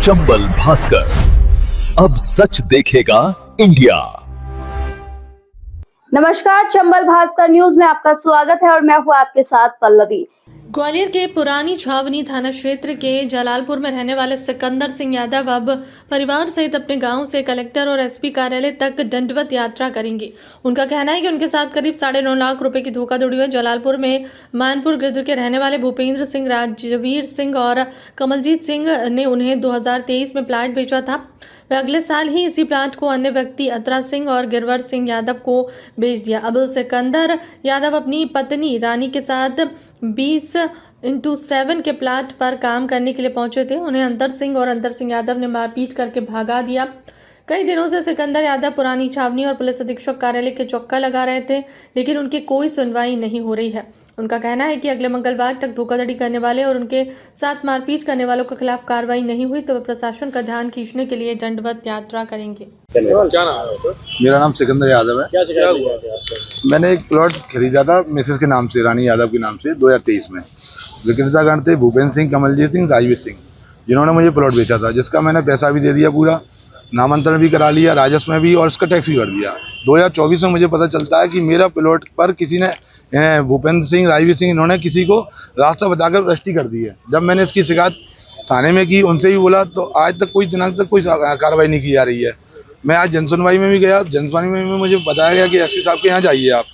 चंबल भास्कर, अब सच देखेगा इंडिया। नमस्कार, चंबल भास्कर न्यूज में आपका स्वागत है और मैं हूं आपके साथ पल्लवी। ग्वालियर के पुरानी छावनी थाना क्षेत्र के जलालपुर में रहने वाले सिकंदर सिंह यादव अब परिवार सहित अपने गांव से कलेक्टर और एसपी कार्यालय तक दंडवत यात्रा करेंगे। उनका कहना है कि उनके साथ करीब 9.5 लाख रुपए की धोखाधड़ी हुई। जलालपुर में मानपुर गिद्ध के रहने वाले भूपेंद्र सिंह, राजवीर सिंह और कमलजीत सिंह ने उन्हें 2023 में प्लाट बेचा था। वे अगले साल ही इसी प्लाट को अन्य व्यक्ति अतरा सिंह और गिरवर सिंह यादव को बेच दिया। अब सिकंदर यादव अपनी पत्नी रानी के साथ 20x7 के प्लाट पर काम करने के लिए पहुंचे थे। उन्हें अंतर सिंह और अंतर सिंह यादव ने मारपीट करके भगा दिया। कई दिनों से सिकंदर यादव पुरानी छावनी और पुलिस अधीक्षक कार्यालय के चौका लगा रहे थे, लेकिन उनकी कोई सुनवाई नहीं हो रही है। उनका कहना है कि अगले मंगलवार तक धोखाधड़ी करने वाले और उनके साथ मारपीट करने वालों के खिलाफ कार्रवाई नहीं हुई तो वे प्रशासन का ध्यान खींचने के लिए दंडवत यात्रा करेंगे। क्या नाम है? मेरा नाम सिकंदर यादव है। क्या हुआ? मैंने एक प्लॉट खरीदा था मिसेस के नाम से, रानी यादव के नाम से 2023 में। विक्रेतागण थे भूपेंद्र सिंह, कमलजीत सिंह, राजवीर सिंह, जिन्होंने मुझे प्लॉट बेचा था, जिसका मैंने पैसा भी दे दिया, पूरा नामांतरण भी करा लिया, राजस्व में भी, और इसका टैक्स भी भर दिया। 2024 में मुझे पता चलता है कि मेरा प्लॉट पर किसी ने, भूपेंद्र सिंह, राजवीर सिंह, इन्होंने किसी को रास्ता बताकर रजिस्ट्री कर दी है। जब मैंने इसकी शिकायत थाने में की, उनसे भी बोला, तो आज तक कोई दिनांक तक कोई कार्रवाई नहीं की जा रही है। मैं आज जनसुनवाई में भी गया, जनसुनवाई में मुझे बताया गया कि एसपी साहब के यहाँ जाइए आप।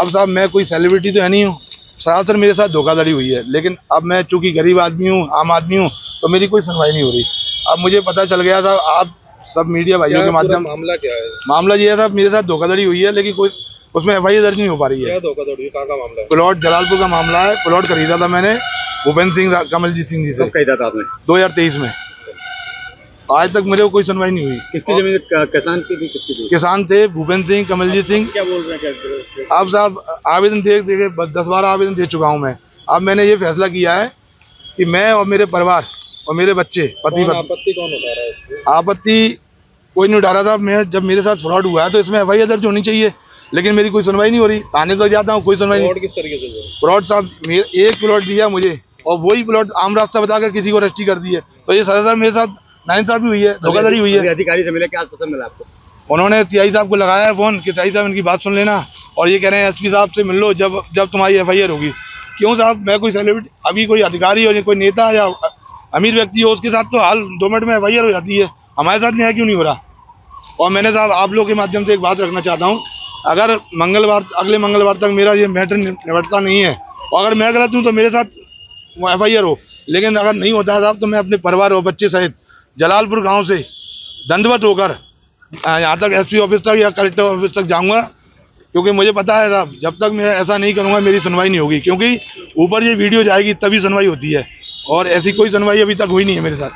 अब साहब मैं कोई सेलिब्रिटी तो है नहीं हूँ, सरासर मेरे साथ धोखाधड़ी हुई है, लेकिन अब मैं चूंकि गरीब आदमी हूँ, आम आदमी हूँ, तो मेरी कोई सुनवाई नहीं हो रही। अब मुझे पता चल गया था, आप सब मीडिया भाइयों के माध्यम, मामला क्या है? मामला ये था, मेरे साथ धोखाधड़ी हुई है, लेकिन कोई उसमें एफआईआर दर्ज नहीं हो पा रही है। क्या धोखाधड़ी? कहाँ का मामला है? प्लॉट जलालपुर का मामला है। प्लॉट खरीदा था मैंने भूपेंद्र सिंह, कमलजीत सिंह जी से। कब खरीदा था आपने? 2023 में। आज तक मेरे को कोई सुनवाई नहीं हुई। किसकी जमीन? किसान की थी? किसकी थी? किसान थे भूपेंद्र सिंह, कमलजीत सिंह। क्या बोल रहे हैं? अब साहब आवेदन दे 10-12 आवेदन दे चुका हूँ मैं। अब मैंने ये फैसला किया है कि मैं और मेरे परिवार और मेरे बच्चे, पति पत्नी। आपत्ति कौन उठा रहा है इसमें? आपत्ति कोई नहीं उठा रहा था। मैं जब मेरे साथ फ्रॉड हुआ है तो इसमें एफआईआर दर्ज होनी चाहिए, लेकिन मेरी कोई सुनवाई नहीं हो रही। थाने तो जाता हूँ, कोई सुनवाई नहीं। किस तरीके से? प्लॉट साहब एक प्लॉट दिया मुझे और वही प्लॉट आम रास्ता बताकर किसी को रजिस्ट्री कर दी है। तो ये सरासर मेरे साथ नाइंसाफी हुई है, धोखाधड़ी हुई है। अधिकारी से मिले, क्या पसंद मिला आपको? उन्होंने टीआई साहब को लगाया है फोन कि टीआई साहब इनकी बात सुन लेना, और ये कह रहे हैं एसपी साहब से मिल लो जब तुम्हारी एफआईआर होगी। क्यों साहब, मैं कोई सेलिब्रिटी, अभी कोई अधिकारी हो, कोई नेता या अमीर व्यक्ति हो, उसके साथ तो हाल 2 मिनट में एफआईआर हो जाती है, हमारे साथ नहीं, क्यों नहीं हो रहा? और मैंने साहब आप लोगों के माध्यम से एक बात रखना चाहता हूँ, अगर अगले मंगलवार तक मेरा ये मैटर निपटता नहीं है, और अगर मैं गलत हूँ तो मेरे साथ एफआईआर हो, लेकिन अगर नहीं होता है साहब तो मैं अपने परिवार और बच्चे सहित जलालपुर गांव से दंडवत होकर यहाँ तक एसपी ऑफिस तक या कलेक्टर ऑफिस तक जाऊंगा, क्योंकि मुझे पता है साहब जब तक मैं ऐसा नहीं करूंगा मेरी सुनवाई नहीं होगी, क्योंकि ऊपर ये वीडियो जाएगी तभी सुनवाई होती है, और ऐसी कोई सुनवाई अभी तक हुई नहीं है मेरे साथ।